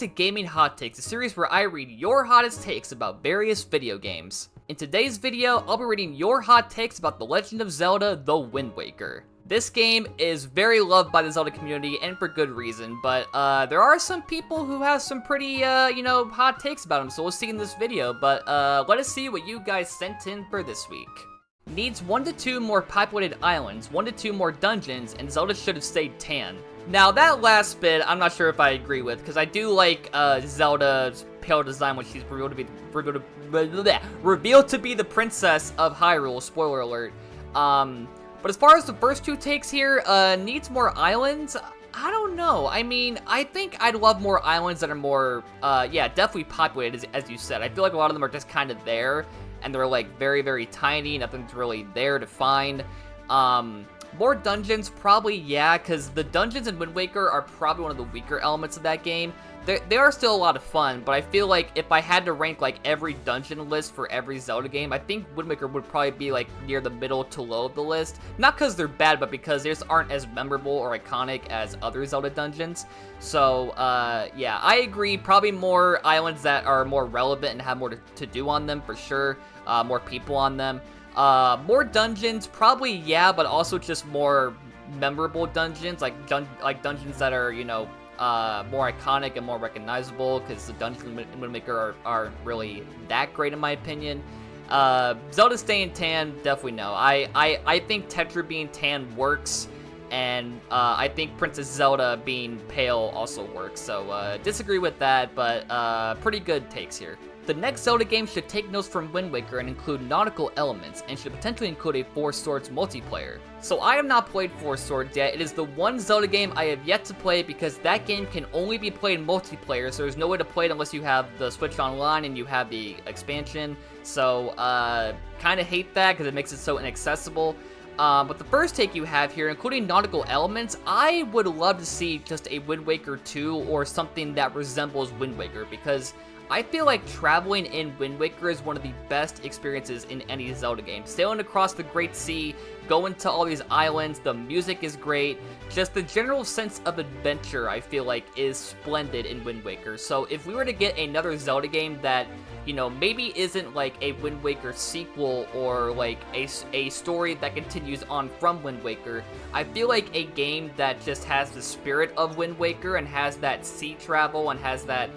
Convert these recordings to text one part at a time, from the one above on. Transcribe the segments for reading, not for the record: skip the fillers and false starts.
to Gaming Hot Takes, a series where I read your hottest takes about various video games. In today's video, I'll be reading your hot takes about The Legend of Zelda: The Wind Waker. This game is very loved by the Zelda community, and for good reason, but there are some people who have some pretty, hot takes about him, so we'll see in this video, but let us see what you guys sent in for this week. Needs 1 to 2 more populated islands, 1 to 2 more dungeons, and Zelda should have stayed tan. Now, that last bit, I'm not sure if I agree with, because I do like Zelda's pale design when she's revealed to be the princess of Hyrule, spoiler alert. But as far as the first two takes here, needs more islands, I don't know. I mean, I think I'd love more islands that are more, definitely populated, as you said. I feel like a lot of them are just kind of there, and they're like very, very tiny, nothing's really there to find. More dungeons, probably, yeah, because the dungeons in Wind Waker are probably one of the weaker elements of that game. They are still a lot of fun, but I feel like if I had to rank like every dungeon list for every Zelda game, I think Wind Waker would probably be like near the middle to low of the list. Not because they're bad, but because they just aren't as memorable or iconic as other Zelda dungeons. So, yeah, I agree. Probably more islands that are more relevant and have more to do on them, for sure. More people on them. More dungeons, probably, yeah, but also just more memorable dungeons, like dungeons that are, more iconic and more recognizable, because the dungeons in Wind Waker aren't really that great in my opinion. Zelda staying tan, definitely no. I think Tetra being tan works, and I think Princess Zelda being pale also works, so disagree with that, but pretty good takes here. The next Zelda game should take notes from Wind Waker and include nautical elements, and should potentially include a Four Swords multiplayer. So I have not played Four Swords yet. It is the one Zelda game I have yet to play because that game can only be played in multiplayer, so there's no way to play it unless you have the Switch Online and you have the expansion. So, kinda hate that because it makes it so inaccessible. But the first take you have here, including nautical elements, I would love to see just a Wind Waker 2 or something that resembles Wind Waker, because I feel like traveling in Wind Waker is one of the best experiences in any Zelda game. Sailing across the Great Sea, going to all these islands, the music is great. Just the general sense of adventure, I feel like, is splendid in Wind Waker. So if we were to get another Zelda game that, maybe isn't like a Wind Waker sequel or like a story that continues on from Wind Waker, I feel like a game that just has the spirit of Wind Waker and has that sea travel and has that,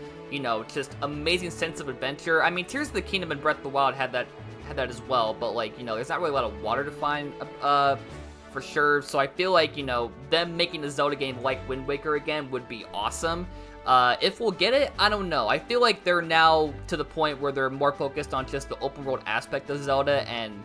just amazing sense of adventure. I mean, Tears of the Kingdom and Breath of the Wild had that as well, but like, there's not really a lot of water to find, for sure. So I feel like, them making a Zelda game like Wind Waker again would be awesome. If we'll get it, I don't know. I feel like they're now to the point where they're more focused on just the open world aspect of Zelda and,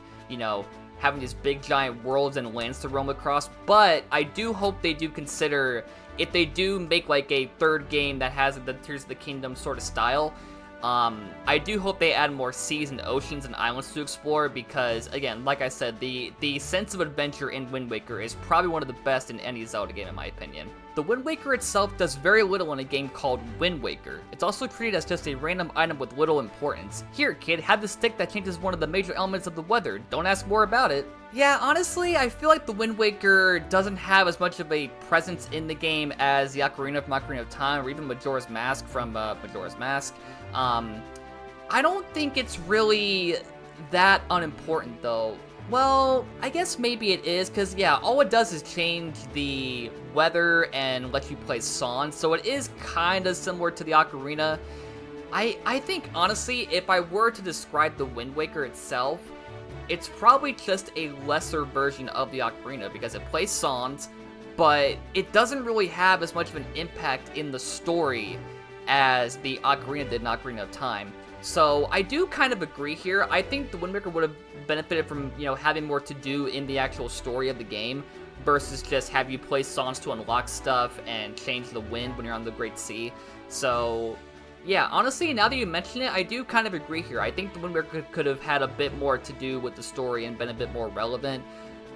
having these big giant worlds and lands to roam across, but I do hope they do consider, if they do make like a third game that has the Tears of the Kingdom sort of style, I do hope they add more seas and oceans and islands to explore, because again, like I said, the sense of adventure in Wind Waker is probably one of the best in any Zelda game in my opinion. The Wind Waker itself does very little in a game called Wind Waker. It's also treated as just a random item with little importance. Here kid, have the stick that changes one of the major elements of the weather. Don't ask more about it. Yeah, honestly, I feel like the Wind Waker doesn't have as much of a presence in the game as the Ocarina from Ocarina of Time, or even Majora's Mask from Majora's Mask. I don't think it's really that unimportant though. Well, I guess maybe it is, because yeah, all it does is change the weather and let you play songs, so it is kind of similar to the Ocarina. I think, honestly, if I were to describe the Wind Waker itself, it's probably just a lesser version of the Ocarina, because it plays songs, but it doesn't really have as much of an impact in the story as the Ocarina did in Ocarina of Time. So I do kind of agree here. I think the Wind Waker would have benefited from, having more to do in the actual story of the game versus just have you play songs to unlock stuff and change the wind when you're on the Great Sea. So yeah, honestly, now that you mention it, I do kind of agree here. I think the Wind Waker could have had a bit more to do with the story and been a bit more relevant.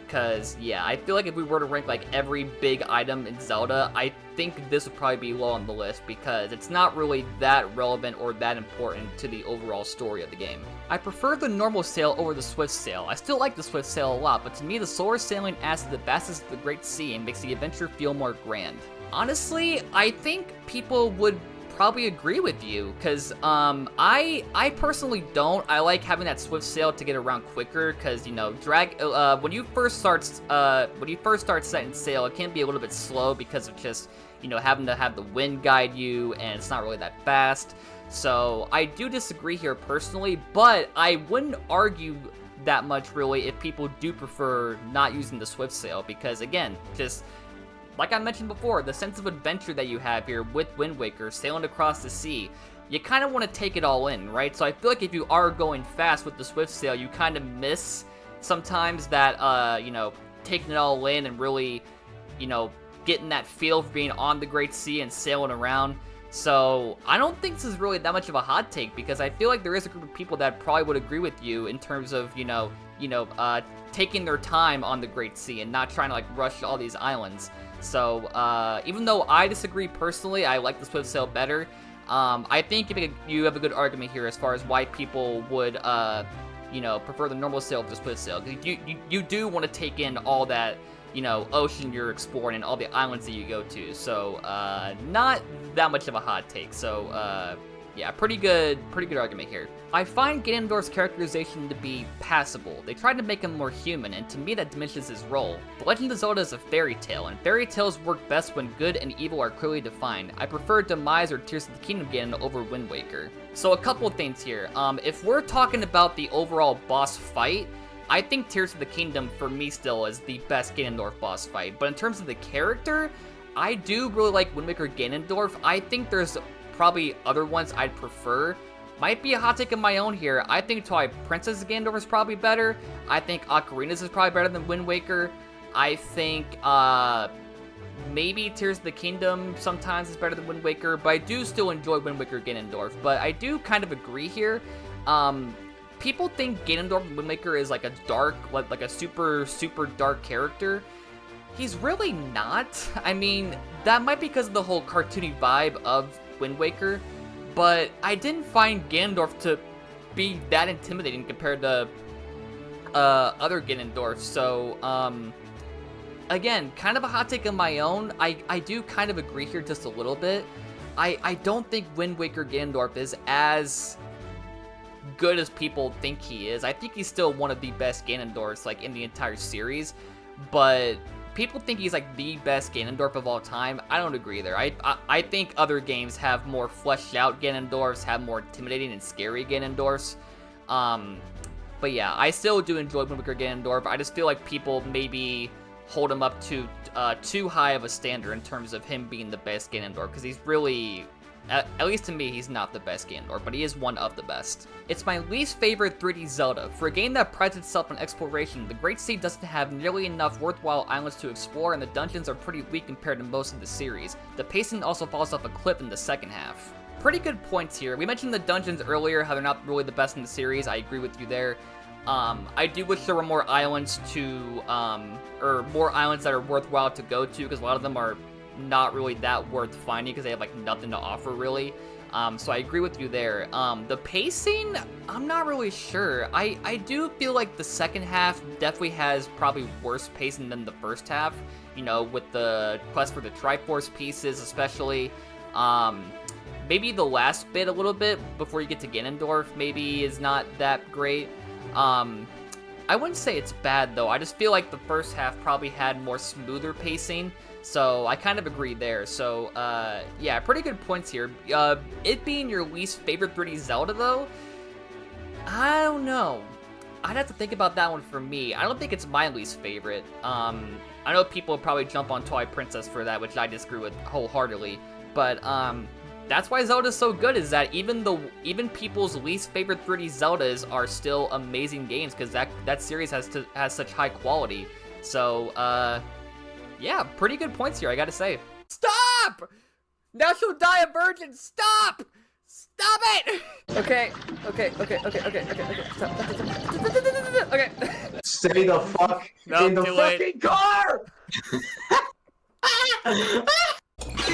Because, yeah, I feel like if we were to rank, like, every big item in Zelda, I think this would probably be low on the list, because it's not really that relevant or that important to the overall story of the game. I prefer the normal sail over the swift sail. I still like the swift sail a lot, but to me, the solar sailing adds to the vastness of the Great Sea and makes the adventure feel more grand. Honestly, I think people would probably agree with you, because I personally don't. I like having that swift sail to get around quicker, because, you know, when you first start setting sail, it can be a little bit slow because of just, you know, having to have the wind guide you, and it's not really that fast. So I do disagree here personally, but I wouldn't argue that much really if people do prefer not using the swift sail, because again, just like I mentioned before, the sense of adventure that you have here with Wind Waker, sailing across the sea, you kind of want to take it all in, right? So I feel like if you are going fast with the swift sail, you kind of miss sometimes that, you know, taking it all in and really, you know, getting that feel of being on the Great Sea and sailing around. So I don't think this is really that much of a hot take, because I feel like there is a group of people that probably would agree with you in terms of, you know, taking their time on the Great Sea and not trying to like rush all these islands. So even though I disagree personally, I like the swift sail better. I think you have a good argument here as far as why people would, you know, prefer the normal sail to the swift sail. You do want to take in all that, you know, ocean you're exploring and all the islands that you go to. So not that much of a hot take. So yeah, pretty good argument here. I find Ganondorf's characterization to be passable. They tried to make him more human, and to me that diminishes his role. The Legend of Zelda is a fairy tale, and fairy tales work best when good and evil are clearly defined. I prefer Demise or Tears of the Kingdom Ganon over Wind Waker. So a couple of things here. If we're talking about the overall boss fight, I think Tears of the Kingdom for me still is the best Ganondorf boss fight. But in terms of the character, I do really like Wind Waker Ganondorf. I think there's probably other ones I'd prefer. Might be a hot take of my own here. I think Twilight Princess Ganondorf is probably better. I think Ocarina's is probably better than Wind Waker. I think maybe Tears of the Kingdom sometimes is better than Wind Waker, but I do still enjoy Wind Waker Ganondorf. But I do kind of agree here. People think Ganondorf in Wind Waker is like a dark, like a super dark character. He's really not. I mean, that might be because of the whole cartoony vibe of Wind Waker, but I didn't find Ganondorf to be that intimidating compared to other Ganondorfs. So, again, kind of a hot take of my own. I do kind of agree here just a little bit. I don't think Wind Waker Ganondorf is as good as people think he is. I think he's still one of the best Ganondorfs, like, in the entire series, but people think he's like the best Ganondorf of all time. I don't agree there. I think other games have more fleshed out Ganondorfs, have more intimidating and scary Ganondorfs. But yeah, I still do enjoy Wind Waker Ganondorf. I just feel like people maybe hold him up to too high of a standard in terms of him being the best Ganondorf, because he's really, at least to me, he's not the best Ganondorf, but he is one of the best. It's my least favorite 3D Zelda. For a game that prides itself on exploration, the Great Sea doesn't have nearly enough worthwhile islands to explore, and the dungeons are pretty weak compared to most of the series. The pacing also falls off a cliff in the second half. Pretty good points here. We mentioned the dungeons earlier, how they're not really the best in the series. I agree with you there. I do wish there were more islands or more islands that are worthwhile to go to, because a lot of them are not really that worth finding because they have like nothing to offer really. So I agree with you there. The pacing, I'm not really sure. I do feel like the second half definitely has probably worse pacing than the first half, you know, with the quest for the Triforce pieces especially. Maybe the last bit a little bit before you get to Ganondorf maybe is not that great. I wouldn't say it's bad though. I just feel like the first half probably had more smoother pacing. So I kind of agree there. So yeah, pretty good points here. It being your least favorite 3D Zelda though, I don't know. I'd have to think about that one for me. I don't think it's my least favorite. I know people probably jump on Twilight Princess for that, which I disagree with wholeheartedly. But that's why Zelda's so good, is that even people's least favorite 3D Zeldas are still amazing games, because that series has such high quality. So yeah, pretty good points here, I gotta say. Stop! Now she'll die a virgin. Stop! Stop it! Okay. Stop. Okay. Stay the fuck in the fucking car!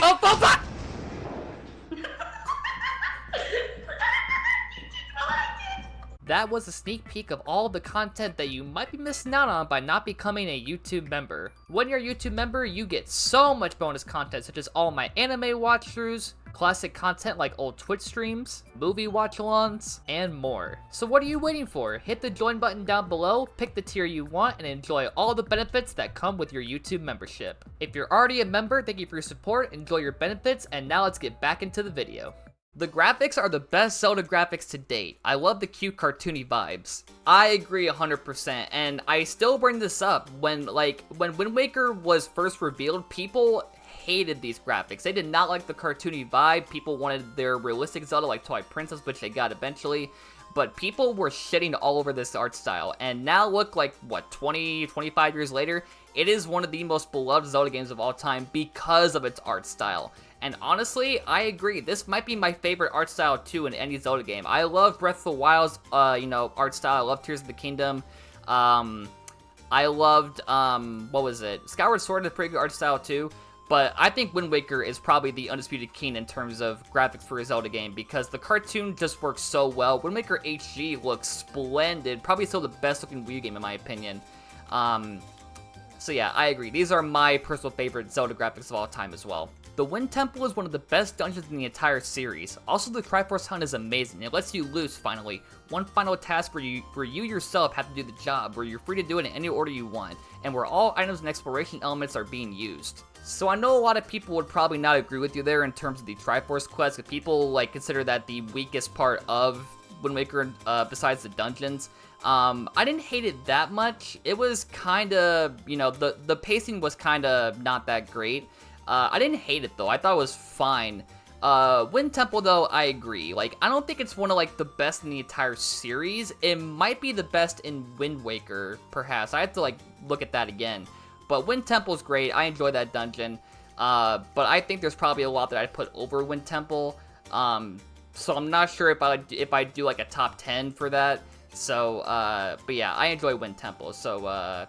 Oh, fuck! That was a sneak peek of all the content that you might be missing out on by not becoming a YouTube member. When you're a YouTube member, you get so much bonus content, such as all my anime watch-throughs, classic content like old Twitch streams, movie watch-alongs, and more. So what are you waiting for? Hit the join button down below, pick the tier you want, and enjoy all the benefits that come with your YouTube membership. If you're already a member, thank you for your support, enjoy your benefits, and now let's get back into the video. The graphics are the best Zelda graphics to date. I love the cute cartoony vibes. I agree 100%, and I still bring this up. When Wind Waker was first revealed, people hated these graphics. They did not like the cartoony vibe. People wanted their realistic Zelda like Twilight Princess, which they got eventually. But people were shitting all over this art style. And now look, like, what, 20, 25 years later? It is one of the most beloved Zelda games of all time because of its art style. And honestly, I agree. This might be my favorite art style, too, in any Zelda game. I love Breath of the Wild's, art style. I love Tears of the Kingdom. I loved, what was it? Skyward Sword is a pretty good art style, too. But I think Wind Waker is probably the undisputed king in terms of graphics for a Zelda game because the cartoon just works so well. Wind Waker HG looks splendid. Probably still the best looking Wii game in my opinion. So yeah, I agree. These are my personal favorite Zelda graphics of all time as well. The Wind Temple is one of the best dungeons in the entire series. Also, the Triforce Hunt is amazing. It lets you loose, finally. One final task where you yourself have to do the job, where you're free to do it in any order you want, and where all items and exploration elements are being used. So I know a lot of people would probably not agree with you there in terms of the Triforce quest, because people consider that the weakest part of Wind Waker besides the dungeons. I didn't hate it that much. It was kind of, the pacing was kind of not that great. I didn't hate it though. I thought it was fine. Wind Temple though, I agree. I don't think it's one of the best in the entire series. It might be the best in Wind Waker, perhaps. I have to look at that again. But Wind Temple's great. I enjoy that dungeon. But I think there's probably a lot that I'd put over Wind Temple. So I'm not sure if I do a top 10 for that. So, but yeah, I enjoy Wind Temple. So,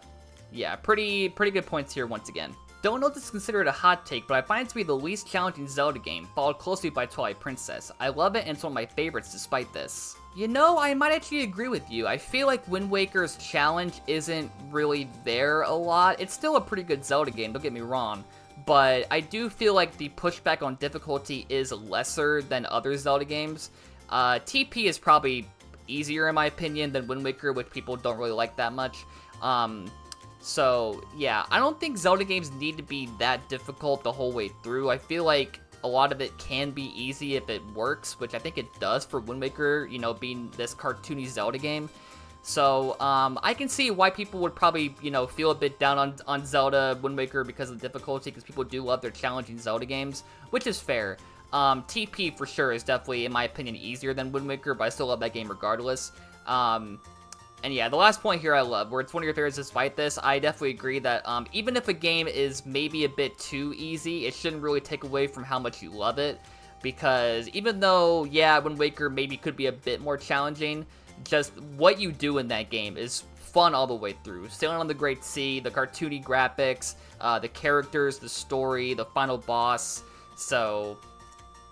yeah, pretty good points here once again. Don't know if this is considered a hot take, but I find it to be the least challenging Zelda game, followed closely by Twilight Princess. I love it and it's one of my favorites despite this. I might actually agree with you. I feel like Wind Waker's challenge isn't really there a lot. It's still a pretty good Zelda game, don't get me wrong. But I do feel like the pushback on difficulty is lesser than other Zelda games. TP is probably easier in my opinion than Wind Waker, which people don't really like that much. So, yeah, I don't think Zelda games need to be that difficult the whole way through. I feel like a lot of it can be easy if it works, which I think it does for Wind Waker, being this cartoony Zelda game. So, I can see why people would probably, feel a bit down on Zelda Wind Waker because of the difficulty, because people do love their challenging Zelda games, which is fair. TP for sure is definitely, in my opinion, easier than Wind Waker, but I still love that game regardless. And yeah, the last point here I love, where it's one of your favorites despite this, I definitely agree that even if a game is maybe a bit too easy, it shouldn't really take away from how much you love it. Because even though, yeah, Wind Waker maybe could be a bit more challenging, just what you do in that game is fun all the way through. Sailing on the Great Sea, the cartoony graphics, the characters, the story, the final boss. So,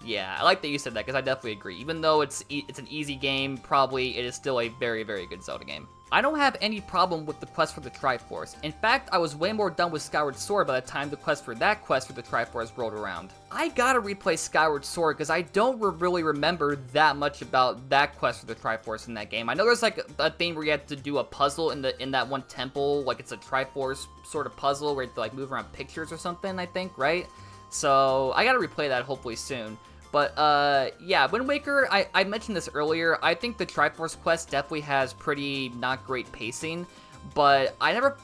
yeah, I like that you said that, because I definitely agree. Even though it's an easy game, probably it is still a very, very good Zelda game. I don't have any problem with the quest for the Triforce. In fact, I was way more done with Skyward Sword by the time the quest for the Triforce rolled around. I gotta replay Skyward Sword, because I don't really remember that much about that quest for the Triforce in that game. I know there's a thing where you have to do a puzzle in that one temple, it's a Triforce sort of puzzle where you have to move around pictures or something, I think, right? So, I gotta replay that hopefully soon. But, yeah, Wind Waker, I mentioned this earlier, I think the Triforce quest definitely has pretty not great pacing, but I never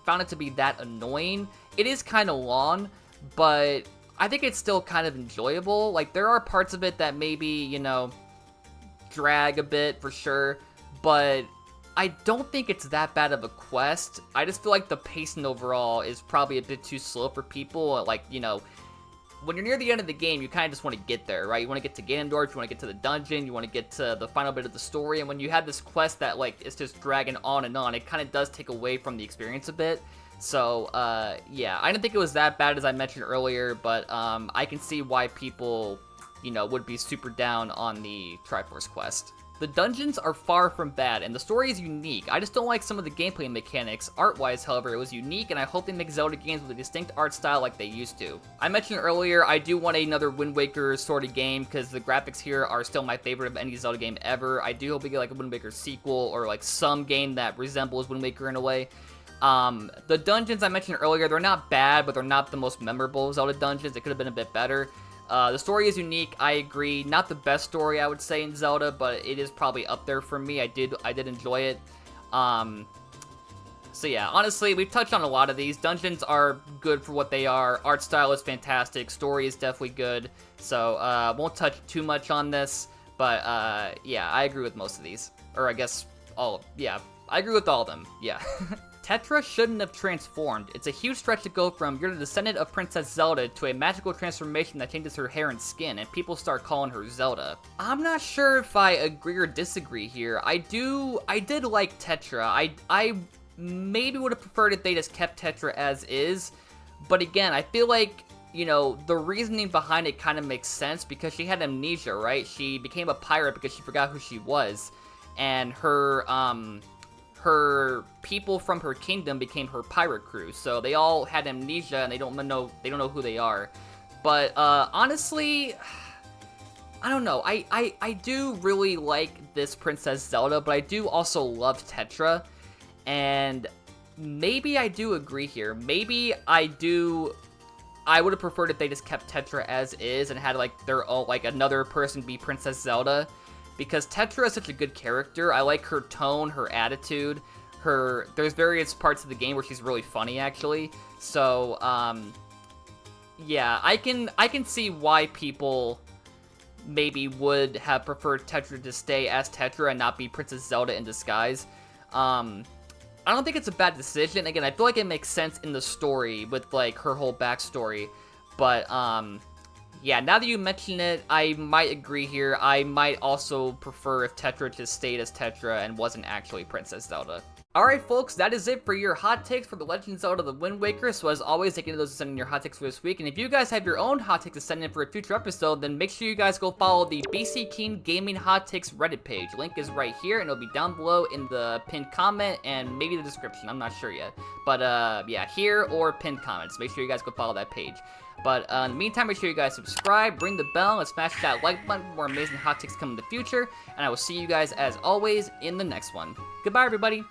found it to be that annoying. It is kind of long, but I think it's still kind of enjoyable. There are parts of it that maybe, drag a bit for sure, but I don't think it's that bad of a quest. I just feel like the pacing overall is probably a bit too slow for people, when you're near the end of the game, you kind of just want to get there, right? You want to get to Ganondorf, you want to get to the dungeon, you want to get to the final bit of the story, and when you have this quest that, is just dragging on and on, it kind of does take away from the experience a bit. So, yeah, I didn't think it was that bad as I mentioned earlier, but, I can see why people, would be super down on the Triforce quest. The dungeons are far from bad, and the story is unique. I just don't like some of the gameplay mechanics. Art-wise, however, it was unique, and I hope they make Zelda games with a distinct art style like they used to. I mentioned earlier, I do want another Wind Waker sort of game, because the graphics here are still my favorite of any Zelda game ever. I do hope we get like a Wind Waker sequel, or like some game that resembles Wind Waker in a way. The dungeons I mentioned earlier, they're not bad, but they're not the most memorable Zelda dungeons. It could have been a bit better. The story is unique, I agree. Not the best story, I would say, in Zelda, but it is probably up there for me. I did enjoy it. So yeah, honestly, we've touched on a lot of these. Dungeons are good for what they are. Art style is fantastic. Story is definitely good. So, won't touch too much on this, but, yeah, I agree with most of these. Or I guess yeah, I agree with all of them, yeah. Tetra shouldn't have transformed. It's a huge stretch to go from you're the descendant of Princess Zelda to a magical transformation that changes her hair and skin, and people start calling her Zelda. I'm not sure if I agree or disagree here. I did like Tetra. I maybe would have preferred if they just kept Tetra as is, but again, I feel like, you know, the reasoning behind it kind of makes sense because she had amnesia, right? She became a pirate because she forgot who she was, and her people from her kingdom became her pirate crew, so they all had amnesia and they don't know who they are. But honestly, I don't know. I do really like this Princess Zelda, but I do also love Tetra, and maybe I do agree here. Maybe I would have preferred if they just kept Tetra as is and had like their own, like another person be Princess Zelda. Because Tetra is such a good character. I like her tone, her attitude, there's various parts of the game where she's really funny, actually. So, yeah, I can see why people maybe would have preferred Tetra to stay as Tetra and not be Princess Zelda in disguise. I don't think it's a bad decision. Again, I feel like it makes sense in the story with, like, her whole backstory. But, yeah, now that you mention it, I might agree here. I might also prefer if Tetra just stayed as Tetra and wasn't actually Princess Zelda. Alright folks, that is it for your hot takes for The Legend of Zelda The Wind Waker. So as always, take into those to send in your hot takes for this week. And if you guys have your own hot takes to send in for a future episode, then make sure you guys go follow the BC King Gaming Hot Takes Reddit page. Link is right here, and it'll be down below in the pinned comment and maybe the description. I'm not sure yet. But yeah, here or pinned comments. Make sure you guys go follow that page. But in the meantime, make sure you guys subscribe, ring the bell, and smash that like button for more amazing hot takes coming in the future. And I will see you guys, as always, in the next one. Goodbye, everybody.